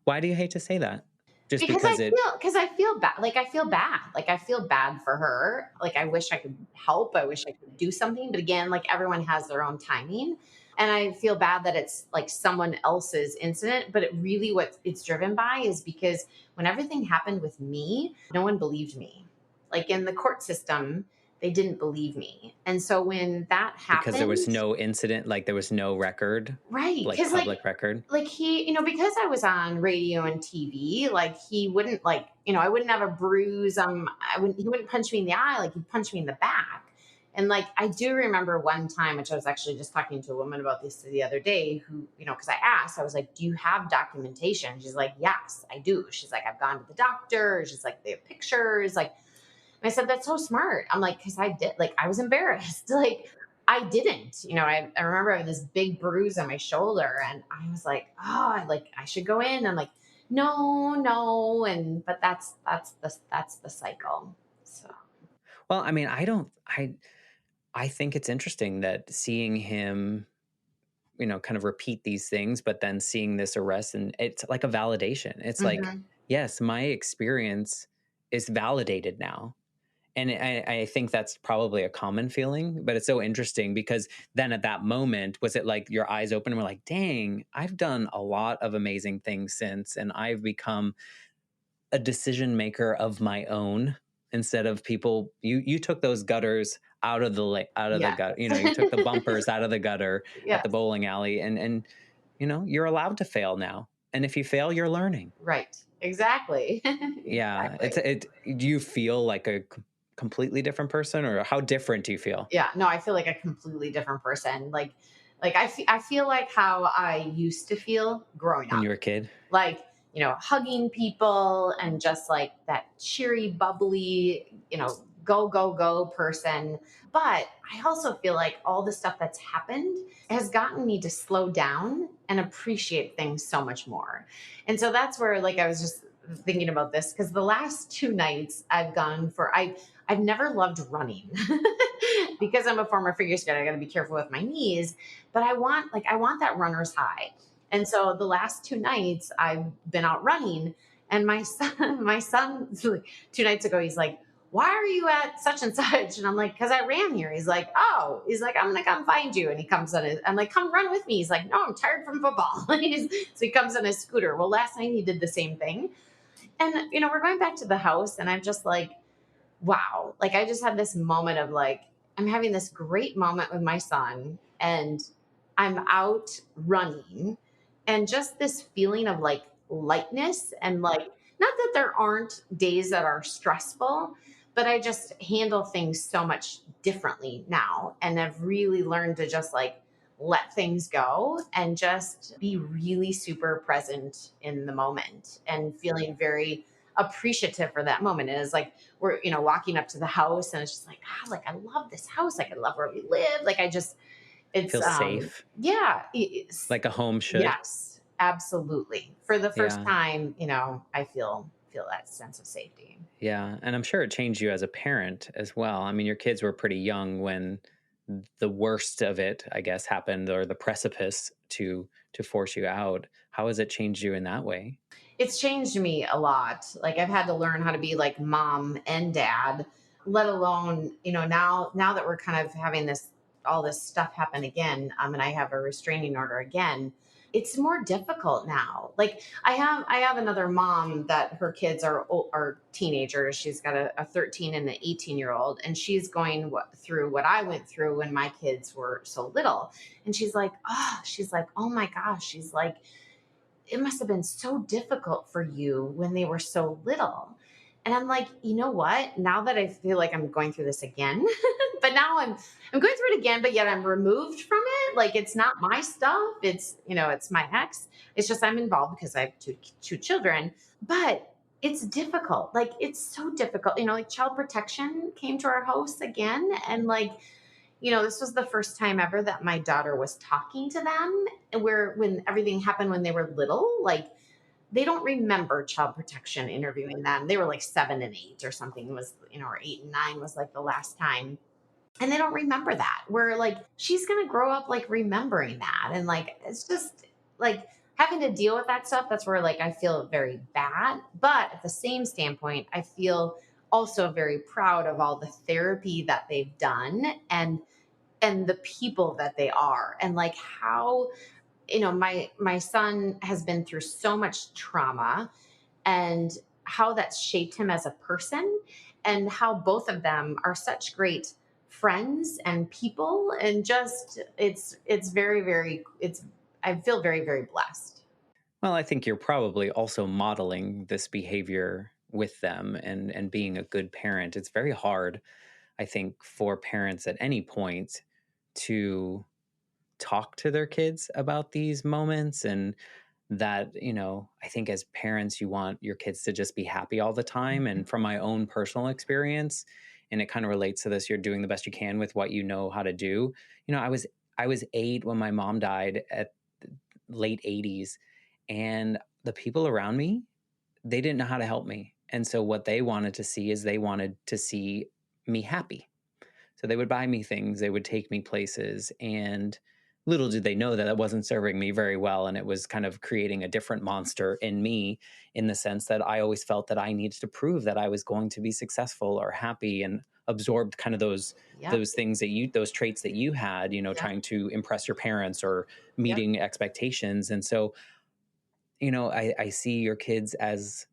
Why do you hate to say that? Just
Because
because it
I feel bad. Like, I feel bad. Like, I feel bad for her. Like, I wish I could help. I wish I could do something. But again, like, everyone has their own timing. And I feel bad that it's like someone else's incident. But what it's driven by is because when everything happened with me, no one believed me. Like, in the court system, they didn't believe me. And so when that
because there was
happened,
no incident, like there was no record,
right?
like
Because,
public record.
he, because I was on radio and TV, like, he wouldn't, like, I wouldn't have a bruise. He wouldn't punch me in the eye. Like, he'd punch me in the back. And, like, I do remember one time, which I was actually just talking to a woman about this the other day, who, because I was like, "Do you have documentation?" She's like, "Yes, I do." She's like, "I've gone to the doctor." She's like, "They have pictures." Like, I said, that's so smart. I'm like, because I did, like, I was embarrassed. Like, I didn't, I remember having this big bruise on my shoulder and I was like, oh, I should go in. I'm like, no, no. But that's the cycle. So,
Well, I mean, I think it's interesting that seeing him, kind of repeat these things, but then seeing this arrest, and it's like a validation. It's like,
mhm,
yes, my experience is validated now. And I think that's probably a common feeling, but it's so interesting because then at that moment, was it like your eyes open and were like, dang, I've done a lot of amazing things since, and I've become a decision maker of my own instead of people. You took those gutters out of the
yeah.
gut. You took the bumpers out of the gutter at the
Yes.
bowling alley, and you're allowed to fail now. And if you fail, you're learning.
Right. Exactly.
Yeah,
Exactly.
do you feel like a completely different person, or how different do you feel
Yeah, no, I feel like a completely different person. I feel like how I used to feel growing
when
up.
you were a kid?
Like, hugging people and just like that cheery, bubbly, go, go, go person. But I also feel like all the stuff that's happened has gotten me to slow down and appreciate things so much more. And so that's where, like, I was just thinking about this because the last 2 nights I've never loved running because I'm a former figure skater. I got to be careful with my knees, but I want that runner's high. And so the last 2 nights I've been out running, and my son, 2 nights ago, he's like, "Why are you at such and such?" And I'm like, "Because I ran here." He's like, "Oh," he's like, "I'm gonna come find you." And he comes on his, I'm like, "Come run with me." He's like, "No, I'm tired from football." So he comes on his scooter. Well, last night he did the same thing, and we're going back to the house, and I'm just like, wow. Like, I just had this moment of like, I'm having this great moment with my son and I'm out running, and just this feeling of like lightness and like, not that there aren't days that are stressful, but I just handle things so much differently now. And I've really learned to just like let things go and just be really super present in the moment and feeling very appreciative for that moment. And it's like, we're walking up to the house and it's just like, like, I love this house, like I love where we live, like I just, it's
Feel safe,
yeah, it's,
like a home should.
yes, absolutely, for the first
Yeah.
time, I feel that sense of safety.
Yeah, and I'm sure it changed you as a parent as well. I mean, your kids were pretty young when the worst of it, I guess, happened, or the precipice to force you out. How has it changed you in that way?
It's changed me a lot. Like, I've had to learn how to be like mom and dad, let alone, now that we're kind of having this, all this stuff happen again, and I have a restraining order again. It's more difficult now. Like, I have another mom that her kids are teenagers. She's got a 13 and an 18-year-old, and she's going through what I went through when my kids were so little. And she's like, oh my gosh, she's like, it must have been so difficult for you when they were so little. And I'm like, you know what? Now that I feel like I'm going through this again, but now I'm going through it again, but yet I'm removed from it. Like, it's not my stuff. It's my ex. It's just I'm involved because I have two children. But it's difficult. Like, it's so difficult. Like, child protection came to our house again, and like, this was the first time ever that my daughter was talking to them, where when everything happened when they were little, like, they don't remember child protection interviewing them. They were like 7 and 8 or something, was, or 8 and 9 was like the last time. And they don't remember that. We're like, she's going to grow up like remembering that. And like, it's just like having to deal with that stuff. That's where like I feel very bad. But at the same standpoint, I feel also very proud of all the therapy that they've done, and the people that they are, and like how, my son has been through so much trauma, and how that's shaped him as a person, and how both of them are such great friends and people, and just it's very, very, it's I feel very, very blessed.
Well, I think you're probably also modeling this behavior with them, and being a good parent. It's very hard, I think, for parents at any point to talk to their kids about these moments. And that, I think as parents, you want your kids to just be happy all the time.
Mhm.
And from my own personal experience, and it kind of relates to this, you're doing the best you can with what you know how to do. I was 8 when my mom died at the late 80s, and the people around me, they didn't know how to help me. And so what they wanted to see is they wanted to see me happy. So they would buy me things, they would take me places, and little did they know that that wasn't serving me very well, and it was kind of creating a different monster in me, in the sense that I always felt that I needed to prove that I was going to be successful or happy, and absorbed kind of those
Yep.
those things that you those traits that you had,
Yep.
trying to impress your parents or
Yep.
meeting expectations. And so, I see your kids as,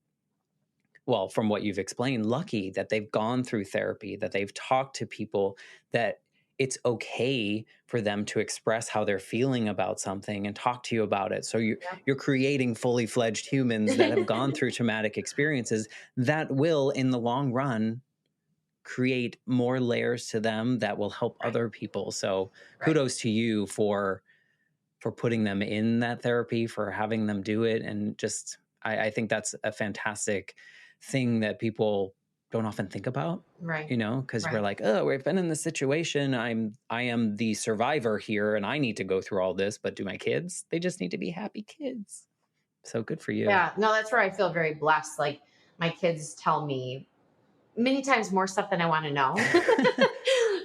well, from what you've explained, lucky that they've gone through therapy, that they've talked to people, that it's okay for them to express how they're feeling about something and talk to you about it. So you're creating fully fledged humans that have gone
Yep.
through traumatic experiences that will, in the long run, create more layers to them that will help
Right.
other people. So
Right.
kudos to you for putting them in that therapy, for having them do it. And just, I think that's a fantastic thing that people don't often think about,
Right.
because we're
Right.
like, oh, we've been in this situation. I am the survivor here and I need to go through all this. But do my kids? They just need to be happy kids. So good for you.
Yeah. No, that's where I feel very blessed. Like my kids tell me many times more stuff than I want to know.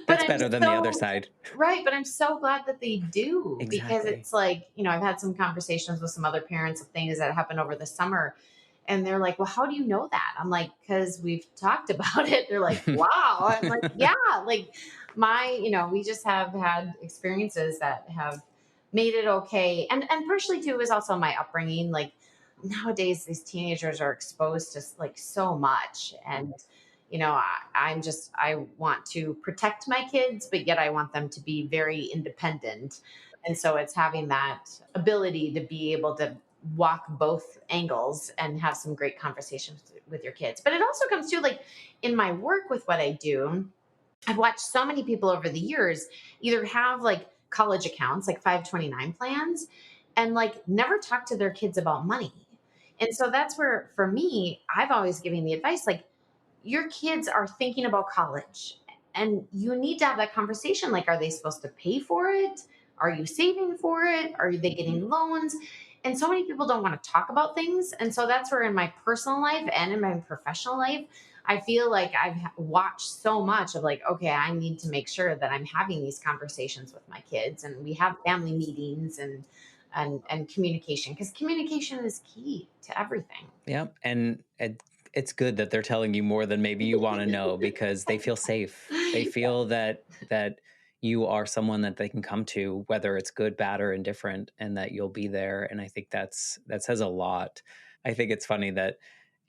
But
That's
I'm
better than the other
so
side.
right, but I'm so glad that they do because
Exactly.
it's like, I've had some conversations with some other parents of things that happened over the summer and they're like, "Well, how do you know that?" I'm like, "Cuz we've talked about it." They're like, "Wow." I'm like, "Yeah, like we just have had experiences that have made it okay." And partially too is also my upbringing. Like nowadays these teenagers are exposed to like so much and I want to protect my kids, but yet I want them to be very independent. And so it's having that ability to be able to walk both angles and have some great conversations with your kids. But it also comes to like in my work with what I do, I've watched so many people over the years either have like college accounts, like 529 plans, and like never talk to their kids about money. And so that's where, for me, I've always given the advice like, your kids are thinking about college and you need to have that conversation like, are they supposed to pay for it? Are you saving for it? Are they getting loans? And so many people don't want to talk about things, and so that's where in my personal life and in my professional life I feel like I've watched so much of like, okay, I need to make sure that I'm having these conversations with my kids and we have family meetings and communication, because communication is key to everything.
Yep. And it's good that they're telling you more than maybe you want to know, because they feel safe. They
Yeah.
feel that you are someone that they can come to, whether it's good, bad, or indifferent, and that you'll be there. And I think that says a lot. I think it's funny that,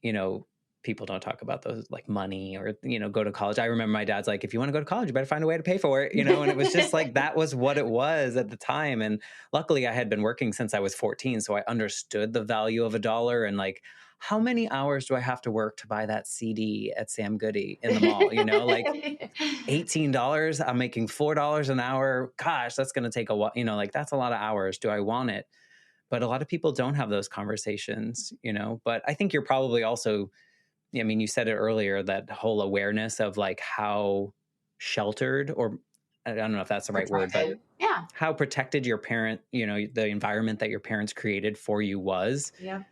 you know, people don't talk about those, like money or, go to college. I remember my dad's like, if you want to go to college, you better find a way to pay for it, and it was just like that was what it was at the time. And luckily I had been working since I was 14, so I understood the value of a dollar, and like, how many hours do I have to work to buy that CD at Sam Goody in the mall? Like $18, I'm making $4 an hour. Gosh, that's going to take a while. Like that's a lot of hours. Do I want it? But a lot of people don't have those conversations, But I think you're probably also, I mean, you said it earlier, that whole awareness of like how sheltered, or I don't know if that's the right word, but
Protected. Yeah.
how protected your parent, the environment that your parents created for you was.
Yeah.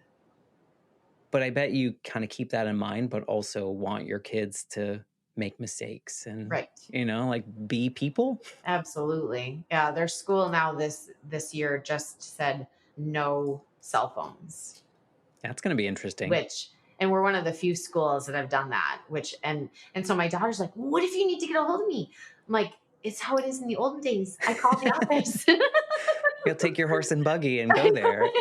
But I bet you kind of keep that in mind, but also want your kids to make mistakes and,
Right.
like be people.
Absolutely. Yeah. Their school now this year just said no cell phones,
That's going to be interesting.
which, and we're one of the few schools that have done that, which, and so my daughter's like, what if you need to get a hold of me? I'm like, it's how it is in the olden days. I call the office.
You'll take your horse and buggy and
I
go there.
know.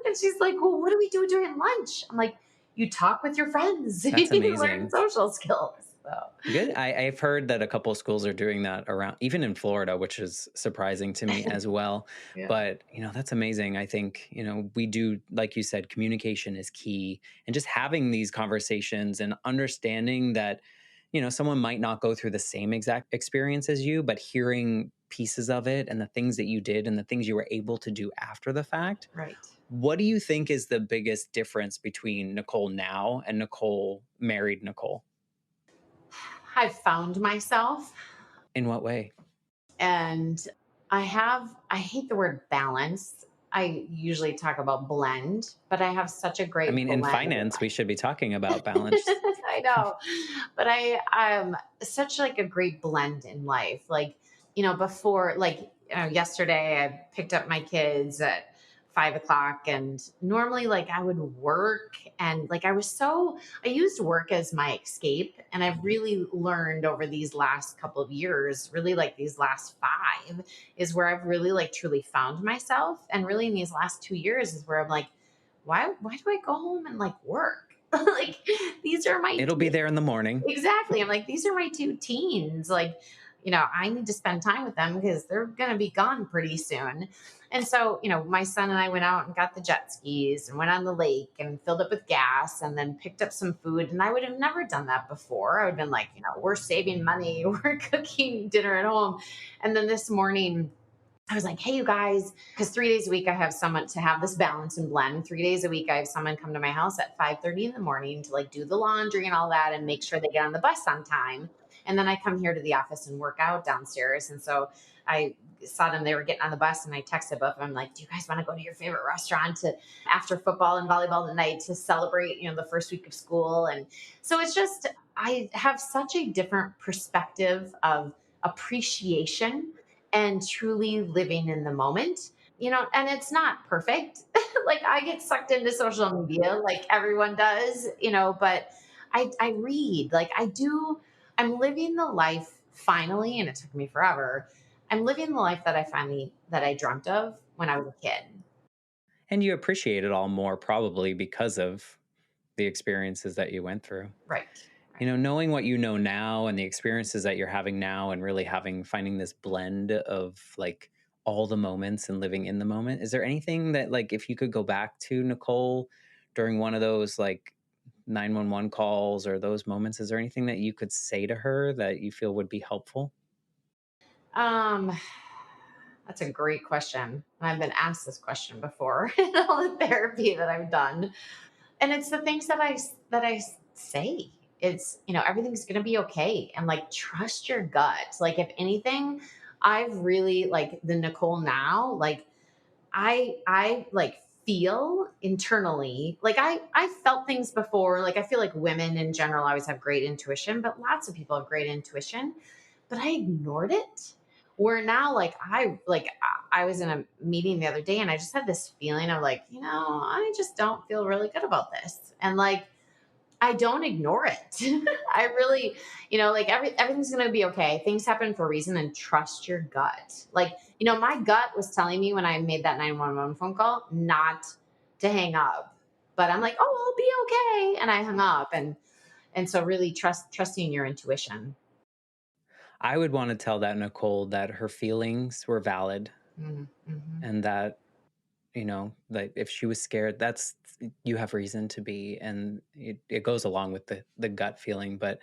And she's like, well, what do we do during lunch? I'm like, you talk with your friends.
That's
You learn
amazing.
social skills. So
Good. I've heard that a couple of schools are doing that around, even in Florida, which is surprising to me as well.
yeah.
But, that's amazing. I think, we do, like you said, communication is key. And just having these conversations and understanding that, someone might not go through the same exact experience as you, but hearing pieces of it and the things that you did and the things you were able to do after the fact
Right.
What do you think is the biggest difference between Nicole now and Nicole married Nicole?
I've found myself.
In what way?
And I hate the word balance. I usually talk about blend, but I have such a
I
great
mean, in
blend in
finance, we should be talking about balance.
I know. But I'm such like a great blend in life. Like, before, like, yesterday I picked up my kids at 5 o'clock, and normally like I would work, and like I used work as my escape. And I've really learned over these last couple of years, really like these last five, is where I've really like truly found myself. And really in these last 2 years is where I'm like, why do I go home and like work? Like, these are my
It'll be there in the morning.
exactly. I'm like, these are my two teens. Like, I need to spend time with them because they're going to be gone pretty soon. And so, my son and I went out and got the jet skis and went on the lake and filled up with gas and then picked up some food. And I would have never done that before. I would have been like, we're saving money, we're cooking dinner at home. And then this morning, I was like, hey, you guys, because 3 days a week I have someone to have this balance and blend. 3 days a week I have someone come to my house at 5:30 in the morning to like do the laundry and all that and make sure they get on the bus on time. And then I come here to the office and work out downstairs. And so I saw them, they were getting on the bus, and I texted both of them like, do you guys want to go to your favorite restaurant to after football and volleyball tonight to celebrate, the first week of school? And so it's just, I have such a different perspective of appreciation and truly living in the moment. And it's not perfect. Like, I get sucked into social media like everyone does, but I read, like I do. I'm living the life finally, and it took me forever. I'm living the life that I dreamt of when I was a kid.
And you appreciate it all more probably because of the experiences that you went through.
Right.
Knowing what you know now and the experiences that you're having now and really finding this blend of like all the moments and living in the moment. Is there anything that like if you could go back to Nicole during one of those like 911 calls or those moments, is there anything that you could say to her that you feel would be helpful?
Um, that's a great question. And I've been asked this question before in all the therapy that I've done. And it's the things that I say. It's, everything's going to be okay, and like trust your gut. Like, if anything, I've really like the Nicole now, like I like feel internally, like I felt things before. Like, I feel like women in general always have great intuition, but lots of people have great intuition, but I ignored it. Where now, like I was in a meeting the other day, and I just had this feeling of like, I just don't feel really good about this. And like, I don't ignore it. I really, like everything's going to be okay. Things happen for a reason, and trust your gut. Like, my gut was telling me when I made that 911 phone call not to hang up. But I'm like, "Oh, I'll be okay." And I hung up, and so really trusting your intuition.
I would want to tell that Nicole that her feelings were valid
Mm-hmm.
and that like if she was scared, that's you have reason to be, and it goes along with the gut feeling, but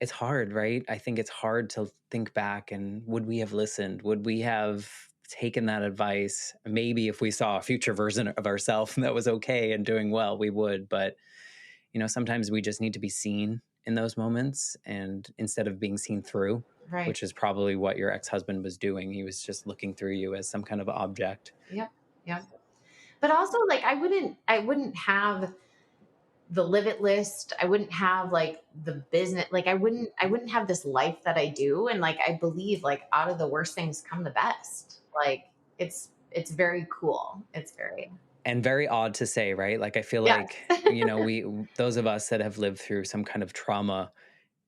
it's hard, right? I think it's hard to think back and would we have listened? Would we have taken that advice? Maybe if we saw a future version of ourselves that was okay and doing well, we would, but sometimes we just need to be seen in those moments and instead of being seen through,
Right.
which is probably what your ex-husband was doing. He was just looking through you as some kind of object.
Yep. Yep. But also, like, I wouldn't have the live it list. I wouldn't have like the business. Like, I wouldn't have this life that I do. And like, I believe like out of the worst things come the best. Like, it's very cool. It's very,
And very odd to say, right? Like I feel
yes.
like, we those of us that have lived through some kind of trauma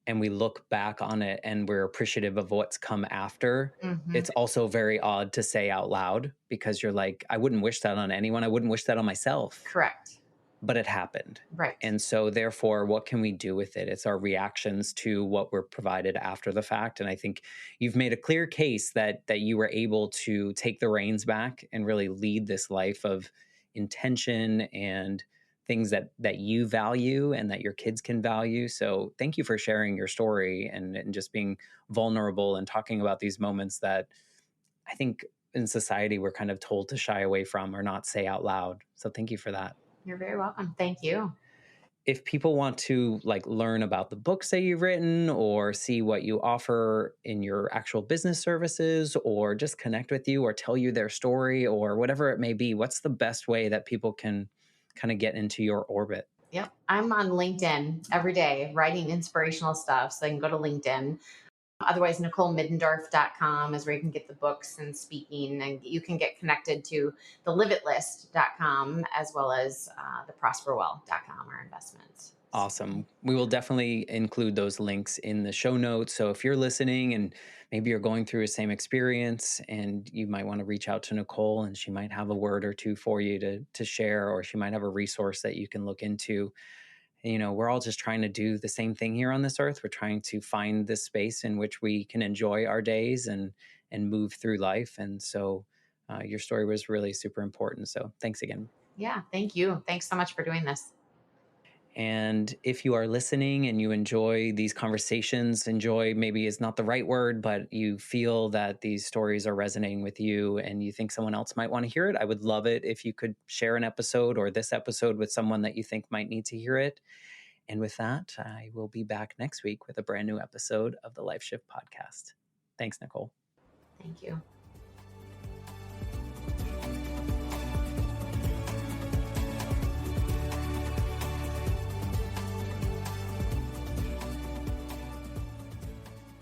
and we look back on it and we're appreciative of what's come after,
Hmm.
it's also very odd to say out loud because you're like, I wouldn't wish that on anyone. I wouldn't wish that on myself,
Correct.
but it happened.
Right.
And so therefore, what can we do with it? It's our reactions to what we're provided after the fact. And I think you've made a clear case that you were able to take the reins back and really lead this life of intention and things that you value and that your kids can value. So thank you for sharing your story and just being vulnerable and talking about these moments that I think in society we're kind of told to shy away from or not say out loud. So thank you for that.
You're very welcome. Thank you.
If people want to like learn about the books that you've written or see what you offer in your actual business services or just connect with you or tell you their story or whatever it may be, what's the best way that people can kind of get into your orbit?
Yep. I'm on LinkedIn every day writing inspirational stuff. So they can go to LinkedIn. Otherwise, NicoleMiddendorf.com is where you can get the books and speaking, and you can get connected to the liveitlist.com as well as the prosperwell.com, our investments.
Awesome. We will definitely include those links in the show notes. So if you're listening and maybe you're going through the same experience and you might want to reach out to Nicole and she might have a word or two for you to share, or she might have a resource that you can look into. We're all just trying to do the same thing here on this earth. We're trying to find this space in which we can enjoy our days and move through life. And so your story was really super important. So thanks again.
Yeah, thank you. Thanks so much for doing this.
And if you are listening and you enjoy these conversations, enjoy maybe is not the right word, but you feel that these stories are resonating with you and you think someone else might want to hear it, I would love it if you could share an episode or this episode with someone that you think might need to hear it. And with that, I will be back next week with a brand new episode of the Life Shift Podcast. Thanks, Nicole.
Thank you.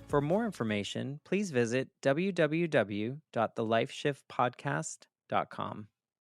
For more information, please visit www.thelifeshiftpodcast.com.